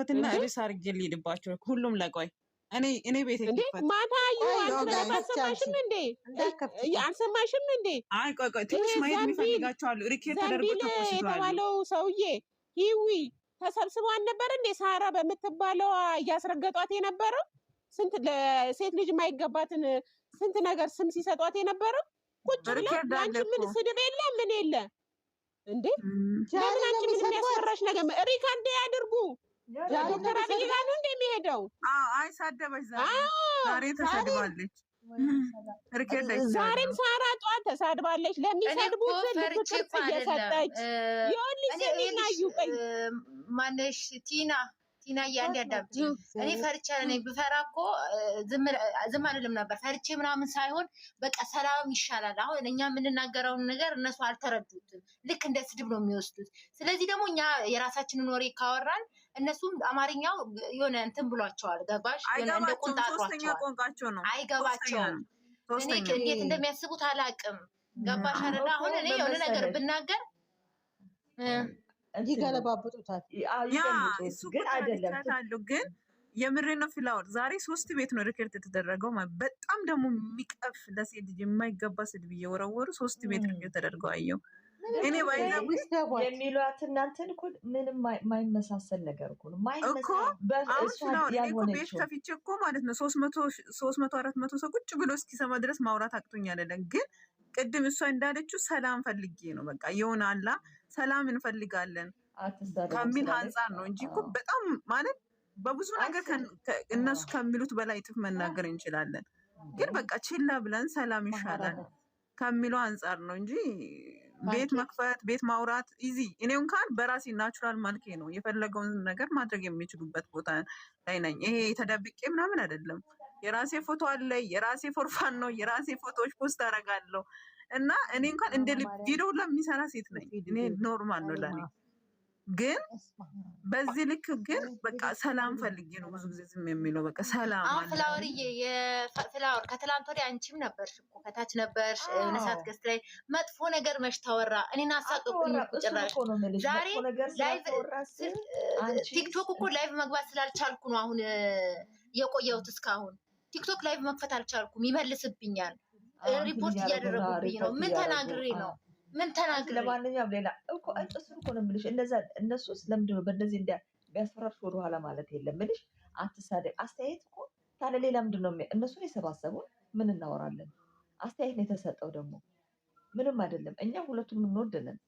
ይከፈትና እርስ አድርጌ ልሄድባቸው ሁሉም ለቆይ እኔ ቤት ይከፈት ማታዩ አልሰማሽም እንዴ? አልሰማሽም እንዴ? አይ ቆይ ትንሽ ማየት የሚፈልጋቸዋሉ ሪኬት ተደርጎ ተቆስቷል የተባለው ሰውዬ ሂዊ ተሰብስበው አልነበር እንዴ? ሳራ በምትባለው እያስረገጧት የነበረው ስንት ለሴት ልጅ የማይገባትን ስንት ነገር ስም ሲሰጧት የነበረው ቁጭ ብላ አንቺ ምን ስድብ የለ ምን የለ እንዴ? ለምን አንቺ ምን የሚያስፈራሽ ነገር ሪካርድ ያድርጉ። ዶክተር አብይ ጋር ነው እንደሚሄደው። አይ ሳደበች ዛሬ ተሰድባለች። ዛሬም ሳራ ጧት ተሳድባለች። ለሚሰድቡት ልክ ቅርጽ እየሰጠች ይኸውልሽ ሲናዩ ቀይ ማነሽ ቲና እያንድ ያዳምጪ። እኔ ፈርቻ ነኝ። ብፈራ እኮ ዝም አንልም ነበር። ፈርቼ ምናምን ሳይሆን በቃ ሰላም ይሻላል። አሁን እኛ የምንናገረውን ነገር እነሱ አልተረዱትም። ልክ እንደ ስድብ ነው የሚወስዱት። ስለዚህ ደግሞ እኛ የራሳችንን ወሬ ካወራን እነሱም አማርኛው የሆነ እንትን ብሏቸዋል። ገባሽ? እንደ ቁንጣጧቸዋል። አይገባቸውም። እኔ እንዴት እንደሚያስቡት አላውቅም። ገባሽ አይደል? አሁን እኔ የሆነ ነገር ብናገር እንዲገለባብጡታል ግን አይደለም ግን የምሬ ነው። ፍላወር ዛሬ 3 ቤት ነው ሪከርድ የተደረገው። በጣም ደግሞ የሚቀፍ ለሴት ልጅ የማይገባ ስድብ እየወረወሩ 3 ቤት ሪከርድ ተደርገው አየው። እኔ የሚሏት እናንተን እኮ ምንም ማይመሳሰል ነገር እኮ ነው። ቤት ከፍቼ እኮ ማለት ነው 300-400 ሰው ቁጭ ብሎ እስኪሰማ ድረስ ማውራት አቅቶኝ አይደለም። ግን ቅድም እሷ እንዳለችው ሰላም ፈልጌ ነው በቃ የሆነ አላ ሰላም እንፈልጋለን ከሚል አንጻር ነው እንጂ እኮ በጣም ማለት በብዙ ነገር እነሱ ከሚሉት በላይ እጥፍ መናገር እንችላለን። ግን በቃ ችላ ብለን ሰላም ይሻላል ከሚለው አንጻር ነው እንጂ ቤት መክፈት ቤት ማውራት ኢዚ። እኔ እንኳን በራሴ ናቹራል ማልኬ ነው የፈለገውን ነገር ማድረግ የሚችሉበት ቦታ ላይ ነኝ። ይሄ ተደብቄ ምናምን አይደለም። የራሴ ፎቶ አለ፣ የራሴ ፎርፋን ነው፣ የራሴ ፎቶዎች ፖስት አደርጋለሁ እና እኔ እንኳን እንደ ቪዲዮ ለሚሰራ ሴት ነኝ። እኔ ኖርማል ነው ለኔ። ግን በዚህ ልክ ግን በቃ ሰላም ፈልጌ ነው ብዙ ጊዜ ዝም የሚለው በቃ ሰላም አለ። ፍላወርዬ የፍላወር ከትላንት ወዲያ አንቺም ነበርሽ እኮ ከታች ነበርሽ ነሳት ገስት ላይ መጥፎ ነገር መች ታወራ። እኔን አሳቅቁኝ ጭራሽ። ዛሬ ላይቭ ቲክቶክ እኮ ላይቭ መግባት ስላልቻልኩ ነው አሁን የቆየሁት እስካሁን። ቲክቶክ ላይቭ መክፈት አልቻልኩም፣ ይመልስብኛል። ሪፖርት እያደረጉብኝ ነው። ምን ተናግሬ ነው? ምን ተናግሬ? ለማንኛውም ሌላ እኮ እሱን እኮ ነው የምልሽ። እነሱስ ለምንድን ነው በእንደዚህ ቢያስፈራርሽ ወደኋላ ማለት የለም የምልሽ። አትሳደብ። አስተያየት እኮ ታዲያ ሌላ ምንድን ነው? እነሱን የሰባሰቡን ምን እናወራለን? አስተያየት ነው የተሰጠው ደግሞ ምንም አይደለም። እኛ ሁለቱም እንወደንን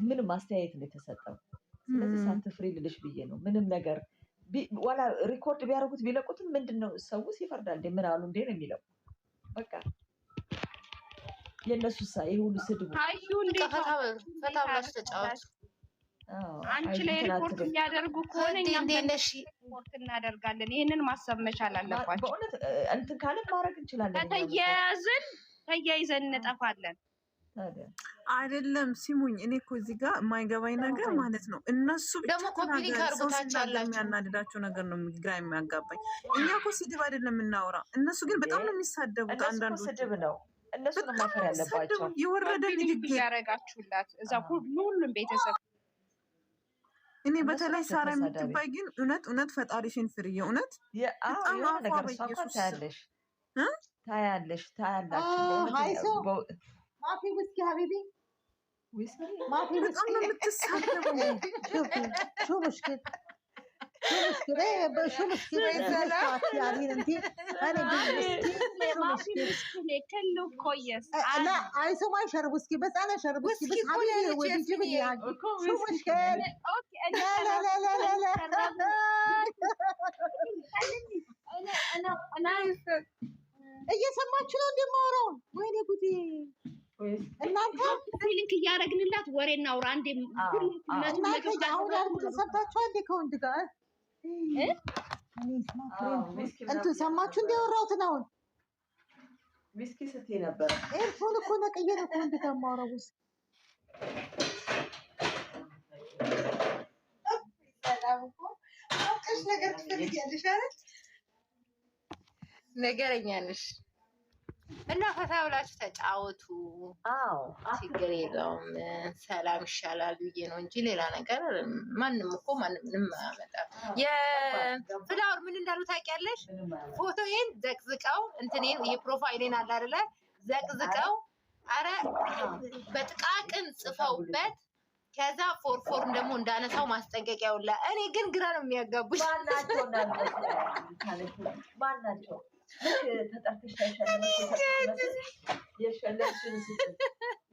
ምንም አስተያየት ነው የተሰጠው። ስለዚህ ሳትፍሪ ልልሽ ብዬ ነው። ምንም ነገር ዋላ ሪኮርድ ቢያደርጉት ቢለቁትም ምንድን ነው ሰውስ ይፈርዳል። ምን አሉ እንዴ ነው የሚለው በቃ የነሱ ሳይ ሁሉ ስድቡ አንቺ ላይ ሪፖርት የሚያደርጉ ከሆነ እኛም ሪፖርት እናደርጋለን። ይሄንን ማሰብ መቻል አለባቸው። በእውነት እንትን ካለ ማድረግ እንችላለን። ተያይዘን እንጠፋለን። አይደለም ሲሙኝ። እኔ እኮ እዚህ ጋር የማይገባኝ ነገር ማለት ነው እነሱ ደግሞ ኮምፕሊት አድርጎታቻላችሁ የሚያናድዳቸው ነገር ነው ግራ የሚያጋባኝ። እኛ እኮ ስድብ አይደለም የምናወራ፣ እነሱ ግን በጣም ነው የሚሳደቡት። አንዳንዱ ስድብ ነው እነሱ ነው ማፈር ያለባቸው። የወረደ ንግግር ያረጋችሁላት እዛ ሁሉም ቤተሰብ። እኔ በተለይ ሳራ የምትባይ ግን እውነት ፈጣሪሽን ፍሪ። የእውነት በጣም አፏ በኢየሱስ ታያለሽ ማፊ ውስኪ ሀቢቢ ማፊ በጣም ነው የምትሳደበው። شو مشكلة شو مشكلة يعني انت انا ما في مشكلة كله كويس. لا عايزه ما يشرب ويسكي بس انا شرب ويسكي بس حبيبي ويجيب لي يعني شو مشكلة اوكي لا لا لا لا لا لا انا እየሰማችሁ ነው እንደማወራው? ወይኔ ጉዴ! እናንተ ፊሊንግ እያደረግንላት ወሬ እናውራ እንዴ? አሁን ሰምታችኋል እንዴ? ከወንድ ጋር እንትን ሰማችሁ እንዲያወራሁትን አሁን ዊስኪ ስትይ ነበር። ኤርፎን እኮ ነቅዬ ነው ከወንድ ጋር የማወራው። ሰላም እኮ አውቀሽ ነገር ትፈልጊያለሽ አይደል? ነገረኛ ነሽ። እና ፈታ ብላችሁ ተጫወቱ። ችግር የለውም። ሰላም ይሻላል ብዬ ነው እንጂ ሌላ ነገር ማንም እኮ ማንም ምንም አያመጣም። የፍላወር ምን እንዳሉ ታውቂያለሽ? ፎቶዬን ዘቅዝቀው እንትኔን የፕሮፋይሌን አለ አይደለ? ዘቅዝቀው አረ በጥቃቅን ጽፈውበት ከዛ ፎርፎርን ደግሞ እንዳነሳው ማስጠንቀቂያ ውላ። እኔ ግን ግራ ነው የሚያጋቡኝ። ማናቸው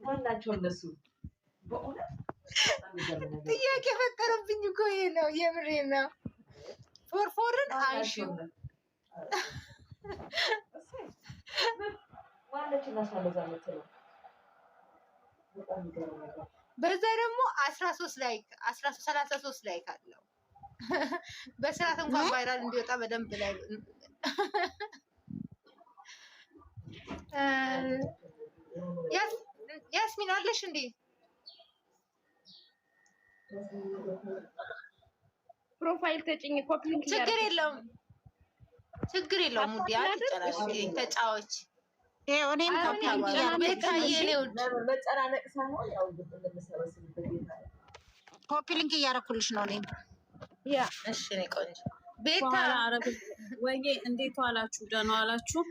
ማናቸው እነሱ? ጥያቄ የፈጠረብኝ እኮ ይሄ ነው። የምሬ ነው። ፎርፎርን አንሺው በዛ ደግሞ 13 ላይክ 33 ላይክ አለው። በስርዓት እንኳን ቫይራል እንዲወጣ በደንብ ላይ ያስሚን አለሽ እንዴ? ፕሮፋይል ተጭኝ ኮፒ ሊንክ ችግር የለውም ሙዲ አትጨራሽ ተጫዎች እኔም ኮፒ ሊንክ እያደረኩልሽ ነው። እኔም እሺ ነው ቆንጆ ቤታ ወይ እንዴት ዋላችሁ? ደህና ዋላችሁ?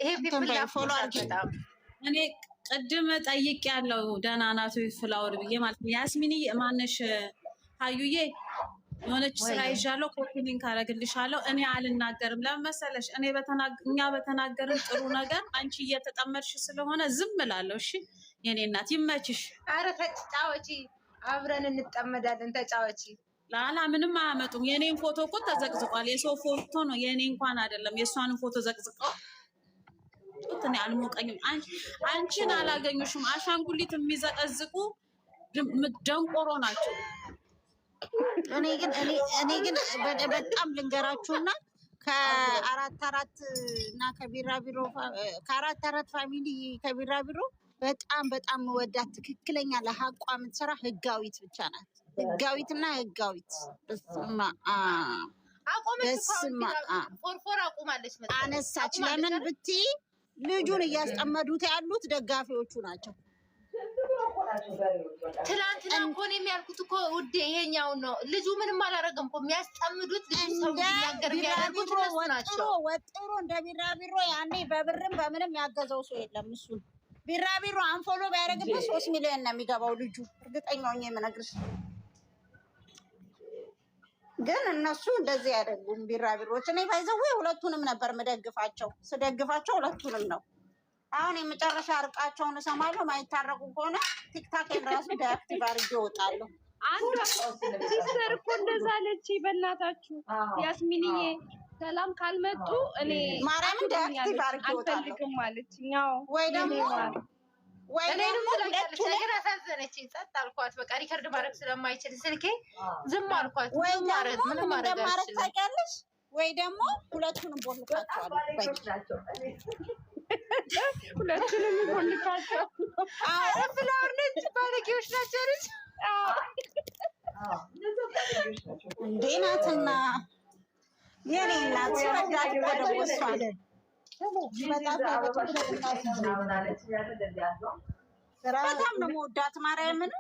ይሄ ፒፕል ፎሎ በጣም እኔ ቅድም ጠይቅ ያለው ደህና ናት ፍላወር ብዬ ማለት ነው። ያስሚኒ ማነሽ ሀዩዬ የሆነች ስራ ይዣለሁ፣ ኮፒ ሊንክ አደርግልሻለሁ። እኔ አልናገርም። ለምን መሰለሽ? እኛ በተናገርን ጥሩ ነገር አንቺ እየተጠመድሽ ስለሆነ ዝም እላለሁ። እሺ የኔ እናት ይመችሽ። አረ ተጫወቺ፣ አብረን እንጠመዳለን። ተጫወቺ። ላላ ምንም አያመጡም። የኔን ፎቶ እኮ ተዘቅዝቋል። የሰው ፎቶ ነው የኔ እንኳን አይደለም። የእሷንም ፎቶ ዘቅዝቀው እኔ አልሞቀኝም። አንቺን አላገኙሽም። አሻንጉሊት የሚዘቀዝቁ ደንቆሮ ናቸው። እኔ ግን በጣም ልንገራችሁና ከአራት እና ከአራት ፋሚሊ ከቢራቢሮ በጣም ወዳት ትክክለኛ ለሀቋ የምትሰራ ህጋዊት ብቻ ናት። ህጋዊትና ህጋዊት ፎርፎር አቁማለች። አነሳች። ለምን ብትይ ልጁን እያስጠመዱት ያሉት ደጋፊዎቹ ናቸው። ትላንትና እኮ ነው የሚያልኩት እኮ ውዴ፣ ይሄኛውን ነው። ልጁ ምንም አላረገም እኮ የሚያስጠምዱት ልጁ ሰው እንዲናገር የሚያደርጉት እነሱ ናቸው። ወጥሮ እንደ ቢራቢሮ ያኔ በብርም በምንም ያገዘው ሰው የለም። እሱን ቢራቢሮ አንፎሎ ቢያደርግበት 3 ሚሊዮን ነው የሚገባው ልጁ። እርግጠኛ ሆኜ የምነግርሽ ግን እነሱ እንደዚህ አይደሉም ቢራቢሮች። እኔ ባይዘው ሁለቱንም ነበር የምደግፋቸው። ስደግፋቸው ሁለቱንም ነው። አሁን የመጨረሻ እርቃቸውን እሰማለሁ። ማይታረቁ ከሆነ ቲክታክን ራሱ ዲአክቲቭ አድርጌ እወጣለሁ። አንዷ ሲስተር እኮ እንደዛ አለች። በእናታችሁ ያስሚንዬ ሰላም ካልመጡ እኔ ማርያምን ዲአክቲቭ አድርጌ እወጣለሁ አልፈልግም ማለት ወይ ደግሞ ነገር አሳዘነችኝ። ጸጥ አልኳት። በቃ ሪከርድ ማድረግ ስለማይችል ስልኬ ዝም አልኳት። ምንም እንደማረግ ታውቂያለሽ ወይ ደግሞ ሁለቱንም ቦልካቸዋለሁ። ሁለቱንም ቦልካቸው ፍላወር ነች። ባለጌዎች ናቸው ልጅ እንዴ ናትና የኔ እናት ወዳጅ ደግሞ እሷ በጣም ነው የምወዳት። ማርያምን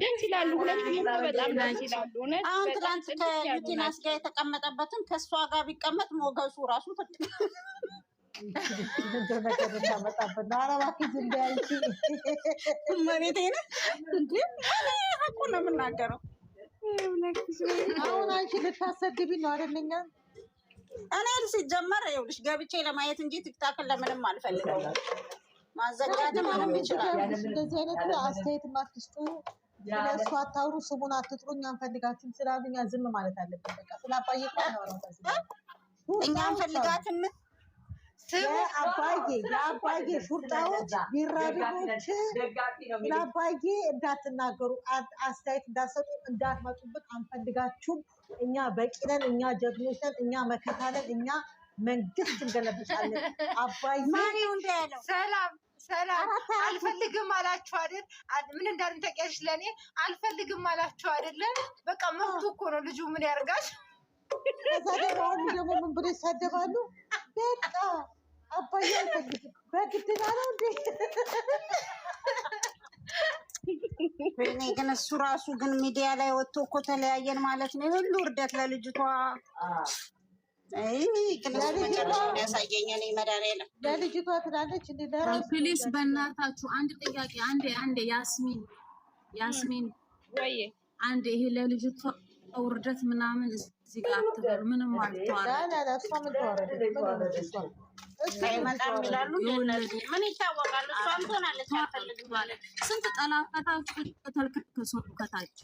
ደስ ይላሉ። ሁለቱም በጣም ደስ ይላሉ። አሁን ትናንት ከዩቲናስ ጋር የተቀመጠበትን ከእሷ ጋር ቢቀመጥ ሞገሱ ራሱ መቤቴ ነው እንዴ ሀቁ ነው የምናገረው። አሁን አንቺ ልታሰድቢ ነው አይደለኛ? እኔ ሲጀመር ይኸውልሽ ገብቼ ለማየት እንጂ ቲክታክን ለምንም አልፈልገው። ማዘጋጀት ምንም ይችላል። እንደዚህ አይነት አስተያየት ማትስጡ፣ ስለሱ አታውሩ፣ ስሙን አትጥሩ። እኛ አንፈልጋችሁም ስላሉ እኛ ዝም ማለት አለብን። በቃ ስላባየቅ ነው እኛ አንፈልጋትም። ለአባዬ ሹርጣዎች ቢራቢሮች ለአባዬ እንዳትናገሩ፣ አስተያየት እንዳትሰጡ፣ እንዳትመጡብን አንፈልጋችሁም። እኛ በቂ ነን፣ እኛ ጀግኖች ነን፣ እኛ መከታ ነን፣ እኛ መንግስት እንገለብጣለን። አባዬ ሰላም አልፈልግም አላችሁ አይደል? ምን እንዳልን ተቀያሽ ለእኔ አልፈልግም አላችሁ አይደለ? በቃ መብቱ እኮ ነው። ልጁ ምን ያርጋል? ከዛ ደግሞ ምን ብሎ ይሳደባሉ? በቃ አባዬ አይፈልግም በግድና ነው እንዴ? እኔ ግን እሱ ራሱ ግን ሚዲያ ላይ ወጥቶ እኮ ተለያየን ማለት ነው። ሁሉ ውርደት ለልጅቷ። አይ ግን እሱ መጨረሻውን ያሳየኝ እኔ መድኃኒዓለም ለልጅቷ ትላለች እንዴ? ፕሊስ በእናታችሁ አንድ ጥያቄ አንዴ ያስሚን ወይ አንዴ ይሄ ለልጅቷ ውርደት ምናምን እዚህ ጋር አትበሉ። ምንም አልተዋረደ እሷ ምን ተዋረደ? ይመጣል ይላሉ። ምን ይታወቃል? እሷም ትሆናለች አልፈልግም ማለት ስንት ጠላታችሁ ተልከሰ ከታች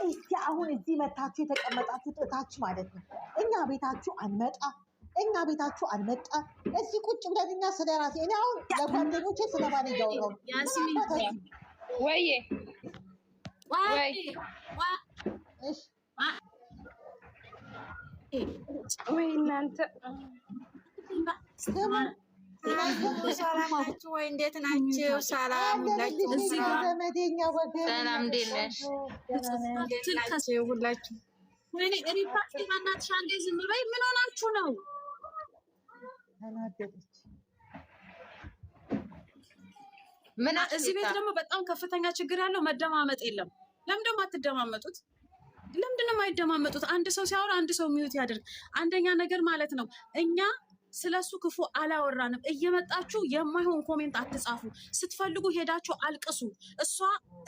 እስቲ አሁን እዚህ መታችሁ የተቀመጣችሁት እታች ማለት ነው። እኛ ቤታችሁ አልመጣ እዚህ ቁጭ ብለን እኛ ስለ ራሴ እኔ አሁን ለጓደኞቼ ስለ ባል እያወራሁ ያስሚን ወይ ወይ እናንተ ሰላም ናችሁ ወይ? እንዴት ናችሁ? ሰላም ሁላችሁ። ዘመዴኛ ወገን ሰላም እንዴት ነሽ? ሁላችሁ ወይኔ ሪፓርቲ ማናት ሻንዴ ዝም በይ። ምን ሆናችሁ ነው? ተናደደች። ምን እዚህ ቤት ደግሞ በጣም ከፍተኛ ችግር ያለው መደማመጥ የለም። ለምን ደግሞ አትደማመጡት? ለምንድን ነው የማይደማመጡት? አንድ ሰው ሲያወራ አንድ ሰው ሚዩት ያደርግ። አንደኛ ነገር ማለት ነው እኛ ስለሱ ክፉ አላወራንም። እየመጣችሁ የማይሆን ኮሜንት አትጻፉ። ስትፈልጉ ሄዳችሁ አልቅሱ። እሷ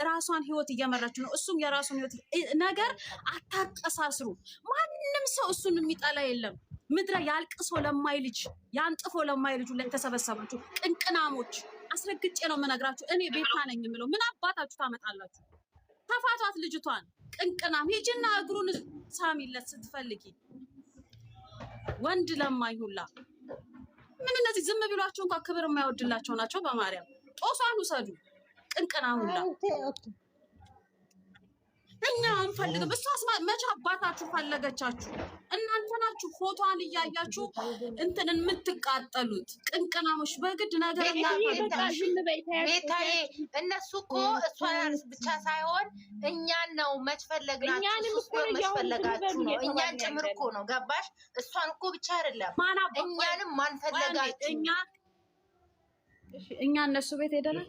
ራሷን ህይወት እየመራች ነው፣ እሱም የራሱን ህይወት ነገር አታቀሳስሩ። ማንም ሰው እሱን የሚጠላ የለም። ምድረ ያልቅሶ ለማይልጅ ያንጥፎ ለማይልጁ ለተሰበሰባችሁ ቅንቅናሞች አስረግጬ ነው የምነግራችሁ። እኔ ቤታ ነኝ የምለው። ምን አባታችሁ ታመጣላችሁ? ተፋቷት ልጅቷን። ቅንቅናም ሂጂና እግሩን ሳሚለት ስትፈልጊ። ወንድ ለማኝ ሁላ ምን እነዚህ ዝም ቢሏቸው እንኳን ክብር የማይወድላቸው ናቸው። በማርያም ጦሷን ውሰዱ። ቅንቅናም ሁላ እኛ አንፈልግም። እሷስ መቼ አባታችሁ ፈለገቻችሁ? እናንተ ናችሁ ፎቶዋን እያያችሁ እንትን የምትቃጠሉት ቅንቅናሞች። በግድ ነገር ቤታዬ እነሱ እኮ እሷን ብቻ ሳይሆን እኛን ነው መች ፈለግናችሁ? መች ፈለጋችሁ ነው? እኛን ጭምር እኮ ነው። ገባሽ? እሷን እኮ ብቻ አይደለም እኛንም ማን ፈለጋችሁ? እኛ እነሱ ቤት ሄደናል።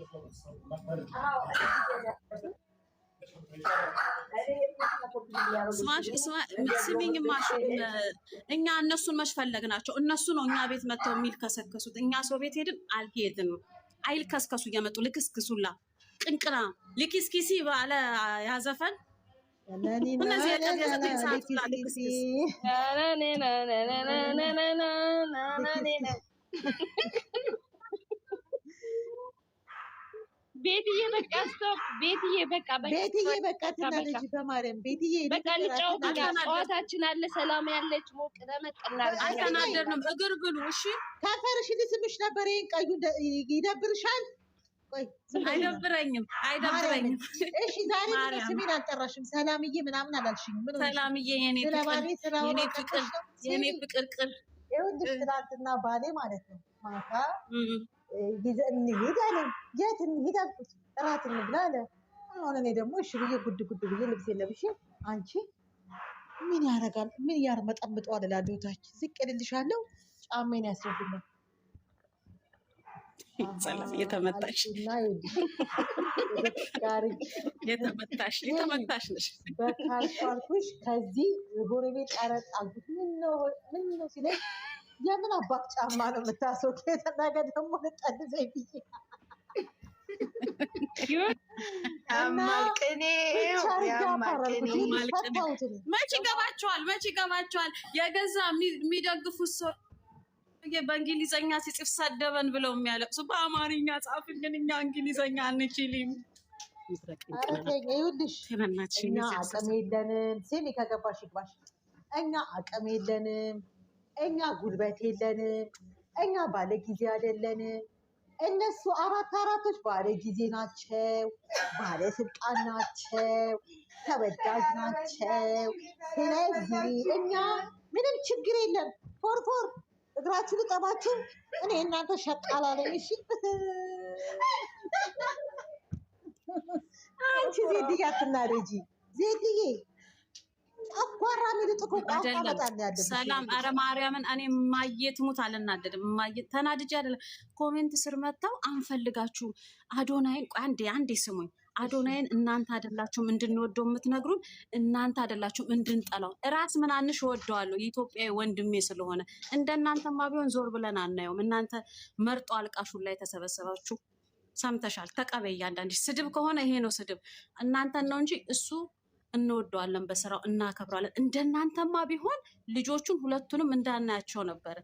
ስሚኝ ማሽ እኛ እነሱን መሽፈለግ ናቸው። እነሱ ነው እኛ ቤት መጥተው የሚልከሰከሱት። እኛ ሰው ቤት ሄድን አልሄድም። አይልከስከሱ እየመጡ ልክስክሱላ ቅንቅና ልክስኪሲ ባለ ያዘፈን እነዚህ የቀደሰኝ ሰዓት ላ ልክስክስ ቤትዬ በቃ ስቶፕ። ቤትዬ በቃ ትላለች። በማርያም ቤትዬ በቃ ልጫወት። ጨዋታችን አለ። ሰላም ያለች ሞቅ ደመቅ እናድርግ። አልተናደድንም። እግር ብሉ እሺ። ከንፈርሽ ልስምሽ ነበር። ይሄን ቀዩ ይደብርሻል። ቆይ አይደብረኝም። እሺ ዛሬ ምን ስሜን አልጠራሽም? ሰላምዬ ምናምን አላልሽኝ? ምን ሰላምዬ የኔ ፍቅር ይኸውልሽ ትናንትና ባሌ ማለት ነው ማታ እንሂድ አለኝ። የት እንሂድ አልኩት። እራት እንብላ አለ። አሁን እኔ ደግሞ እሺ ብዬ ጉድ ብዬ ልብሴን ለብሼ አንቺ ምን ያደርጋል ምን ያርመጠምጠዋል እላለሁ። ታች ዝቅ እልልሻለሁ። ጫሜን ያስረብኛል። የተመታሽ ነሽ በካልኩ አልኩሽ። ከዚህ ጎረቤት ቀረጥ አልኩት። ምን ነው ሲለኝ የምን አባት ጫማ ነው የምታስወው? የተናገ ደግሞ ልጠልዘኝ ብዬ መች ይገባቸዋል? የገዛ የሚደግፉት ሰው በእንግሊዘኛ ሲጽፍ ሰደበን ብለው የሚያለቅሱ በአማርኛ ጻፍልን። እኛ እንግሊዘኛ አንችልም። ይኸውልሽ እኛ አቅም የለንም። ስሚ ከገባሽ ይግባሽ። እኛ አቅም የለንም። እኛ ጉልበት የለንም። እኛ ባለ ጊዜ አይደለንም። እነሱ አራቶች ባለ ጊዜ ናቸው፣ ባለስልጣን ናቸው፣ ተወዳጅ ናቸው። ስለዚህ እኛ ምንም ችግር የለም። ፎርፎር እግራችሁ ልጠባችሁ። እኔ እናንተ ሸቃላ ነኝ። እሺ አንቺ ዜድዬ አትናደጂ። ዜድዬ ጨጓራ የሚልጥ እኮ ቋንቋ አይደለም በጣም ያለብሽ ሰላም። አረ ማርያምን እኔ ማየት ሙት አልናደድም። ማየት ተናድጄ አይደለም። ኮሜንት ስር መጥተው አንፈልጋችሁም አዶናይን። ቆይ አንዴ ስሙኝ። አዶናይን እናንተ አይደላችሁም እንድንወደው የምትነግሩን፣ እናንተ አይደላችሁም እንድንጠላው። ራስ ምናንሽ እወደዋለሁ የኢትዮጵያዊ ወንድሜ ስለሆነ። እንደናንተማ ቢሆን ዞር ብለን አናየውም። እናንተ መርጦ አልቃሹን ላይ ተሰበሰባችሁ። ሰምተሻል? ተቀበይ። እያንዳንድሽ ስድብ ከሆነ ይሄ ነው ስድብ። እናንተን ነው እንጂ እሱ እንወደዋለን፣ በስራው እናከብራለን። እንደናንተማ ቢሆን ልጆቹን ሁለቱንም እንዳናያቸው ነበረ።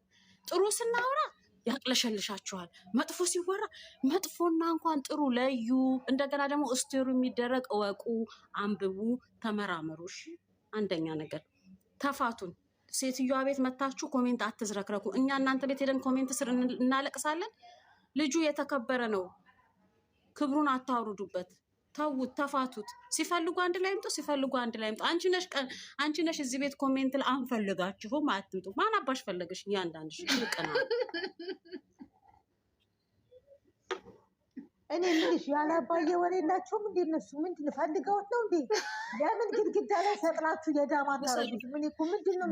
ጥሩ ስናወራ ያቅለሸልሻችኋል፣ መጥፎ ሲወራ መጥፎና እንኳን ጥሩ ለዩ። እንደገና ደግሞ እስቴሩ የሚደረግ እወቁ፣ አንብቡ፣ ተመራመሩ። እሺ አንደኛ ነገር ተፋቱን። ሴትዮዋ ቤት መታችሁ ኮሜንት አትዝረክረኩ። እኛ እናንተ ቤት ሄደን ኮሜንት ስር እናለቅሳለን። ልጁ የተከበረ ነው፣ ክብሩን አታውርዱበት። ተዉት፣ ተፋቱት። ሲፈልጉ አንድ ላይ ይምጡ፣ ሲፈልጉ አንድ ላይ ይምጡ። አንቺ ነሽ እዚህ ቤት ኮሜንት ላይ አንፈልጋችሁም አትምጡ። ማን አባሽ ፈለገሽ? እያንዳንድሽ ይቅና። እኔ ምንሽ ያላባየ ወሬ የላችሁም እንዴ? እነሱ ምንድን ፈልገውት ነው እንዴ? ለምን ግድግዳ ላይ ሰቅላችሁ የዳማ ታረጉት? ምን እኮ ምንድን ነው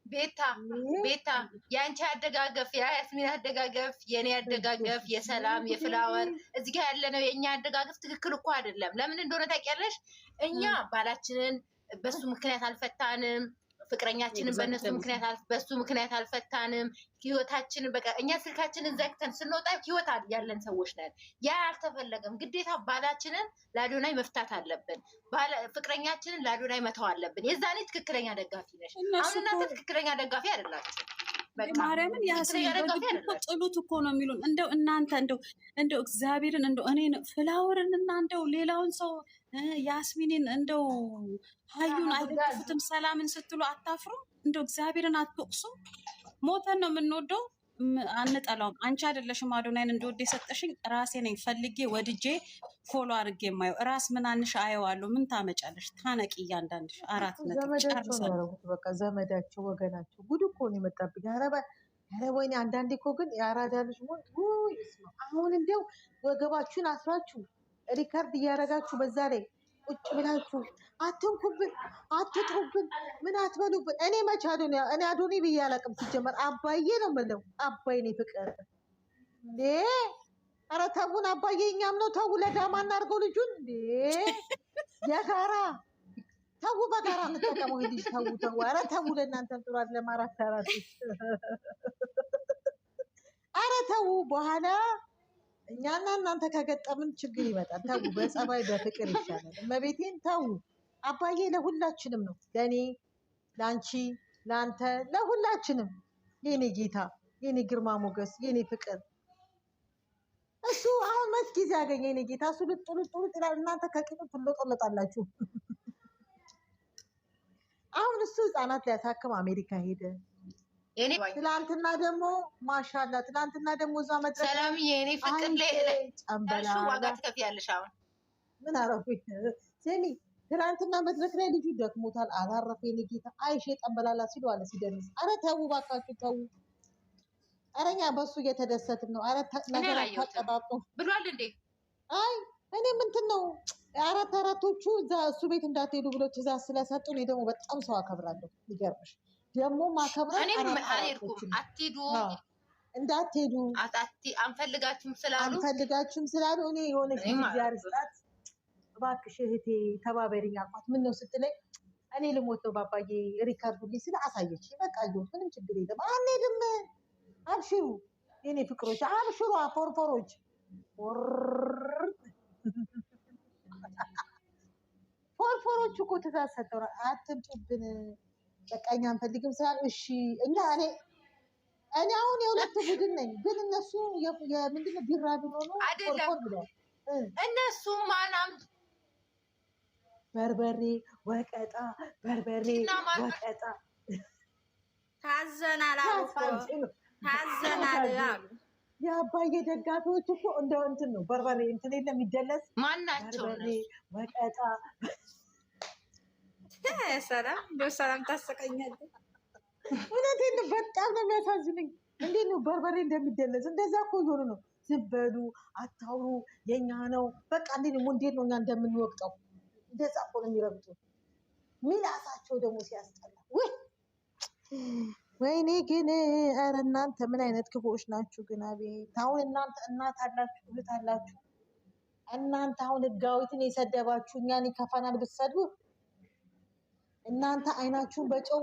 ቤታ የአንቺ አደጋገፍ፣ የያስሚን አደጋገፍ፣ የእኔ አደጋገፍ፣ የሰላም የፍላወር እዚህ ጋር ያለነው የእኛ አደጋገፍ ትክክል እኮ አይደለም። ለምን እንደሆነ ታውቂያለሽ? እኛ ባላችንን በሱ ምክንያት አልፈታንም። ፍቅረኛችንን በሱ ምክንያት አልፈታንም። ህይወታችንን በቃ እኛ ስልካችንን ዘግተን ስንወጣ ህይወት ያለን ሰዎች ነን። ያ አልተፈለገም። ግዴታ ባላችንን ለአዶናይ መፍታት አለብን። ፍቅረኛችንን ለአዶናይ መተው አለብን። የዛኔ ትክክለኛ ደጋፊ ነሽ። አሁን እናንተ ትክክለኛ ደጋፊ አይደላችሁ። ማርያምን ጥሉት እኮ ነው የሚሉን። እንደው እናንተ እንደው እግዚአብሔርን እንደው እኔን ፍላወርን እና እንደው ሌላውን ሰው ያስሚንን እንደው ሀዩን አይደግፉትም። ሰላምን ስትሉ አታፍሩም? እንደው እግዚአብሔርን አትወቅሱም? ሞተን ነው የምንወደው፣ አንጠላውም። አንቺ አይደለሽም አዶናይን እንደወደ የሰጠሽኝ፣ ራሴ ነኝ ፈልጌ ወድጄ ፎሎ አድርጌ የማየው። ራስ ምናንሽ አየዋለሁ። ምን ታመጫለሽ? ታነቂ እያንዳንድሽ። 4 ነጥብ ጨርሰን በቃ ዘመዳቸው ወገናቸው ጉድ እኮ ነው የመጣብኝ። ኧረ ወይኔ አንዳንዴ እኮ ግን የአራዳ ልጅ ሞት አሁን እንዲያው ወገባችሁን አስራችሁ ሪካርድ እያደረጋችሁ በዛ ላይ ቁጭ ብላችሁ አትንኩብን፣ አትጥሩብን፣ ምን አትበሉብን። እኔ መች እኔ አዶኒ ብዬ አላውቅም። ሲጀመር አባዬ ነው የምለው። አባዬ ነው ፍቅር እንዴ! ኧረ ተውን አባዬ፣ እኛም ነው ተው። ለዳማ እናድርገው ልጁን እንዴ! የጋራ ተው፣ በጋራ እንጠቀመው። ልጅ ተው። ኧረ ተው፣ ለእናንተም ጥሩ አይደለም። 4 ኧረ ተው። በኋላ እኛና እናንተ ከገጠምን ችግር ይመጣል። ተው፣ በጸባይ በፍቅር ይሻላል። እመቤቴን ተው። አባዬ ለሁላችንም ነው፣ ለእኔ፣ ለአንቺ፣ ለአንተ፣ ለሁላችንም። የኔ ጌታ፣ የኔ ግርማ ሞገስ፣ የኔ ፍቅር እሱ አሁን መች ጊዜ ያገኘ የኔ ጌታ። እሱ ልጡሉ ይላል፣ እናንተ ከቂጡ ትለጠለጣላችሁ። አሁን እሱ ህፃናት ሊያሳክም አሜሪካ ሄደ። ትላንትና ደግሞ ማሻላ፣ ትላንትና ደግሞ እዛ መድረክ ሰላም የኔ ፍቅር ጨምበላ ዋጋ ትከፍያለሽ። አሁን ምን አረፉኝ ስሚ፣ ትላንትና መድረክ ላይ ልጁ ደክሞታል፣ አላረፈ። የኔ ጌታ አይሽ ጠንበላላ ሲሉ አለ ሲደንስ። አረ ተው ባካችሁ ተው። አረ እኛ በሱ እየተደሰትን ነው። አረ ነገር አታቀጣጡ ብሏል እንዴ? አይ እኔ ምንትን ነው አራቶቹ እዛ እሱ ቤት እንዳትሄዱ ብሎ ትእዛዝ ስለሰጡ እኔ ደግሞ በጣም ሰው አከብራለሁ። ይገርምሽ ደግሞ ማከብራት አልሄድኩም፣ አትሄዱ፣ እንዳትሄዱ አንፈልጋችሁም ስላሉ እኔ የሆነ ጊዜር ስጣት እባክሽ እህቴ ተባበሪኝ አልኳት። ምን ነው ስትለኝ እኔ ልሞት ነው ባባዬ ሪካርዱ ልኝ ስለ አሳየች። በቃ ምንም ችግር የለም አንሄድም፣ አብሽሩ የኔ ፍቅሮች፣ አብሽሩ ፎርፎሮች። ፎርፎሮች እኮ ትእዛዝ ሰጠው አትምጡብን፣ በቃ እኛ አንፈልግም ስላሉ እሺ። እኔ አሁን የሁለት ቡድን ነኝ፣ ግን እነሱ የምንድነው ቢራቢሮ ነው ፎርፎር ብለዋል። እነሱ ማናም በርበሬ ወቀጣ፣ በርበሬ ወቀጣ ታዘናል አሉ፣ ታዘናል አሉ። የአባዬ ደጋፊዎች እኮ እንደ እንትን ነው በርበሬ እንትን የለም የሚደለስ ማናቸው በርበሬ ወቀጣ። ሰላም ታሰቀኛለህ። እውነቴን ነው፣ በጣም ነው የሚያሳዝነኝ። እንዴት ነው በርበሬ እንደሚደለስ? እንደዛ እኮ እየሆኑ ነው። ዝም በሉ አታውሩ፣ የኛ ነው በቃ። እንዴት ነው እኛ እንደምንወቅጠው? እንደዛ እኮ ነው የሚረግጡት። ሚላሳቸው ደግሞ ሲያስጠላ ወይኔ ግን ኧረ እናንተ ምን አይነት ክፉዎች ናችሁ ግን አቤት አሁን እናንተ እናት አላችሁ እህት አላችሁ እናንተ አሁን ህጋዊትን የሰደባችሁ እኛን ይከፋናል ብትሰድቡ እናንተ አይናችሁን በጨው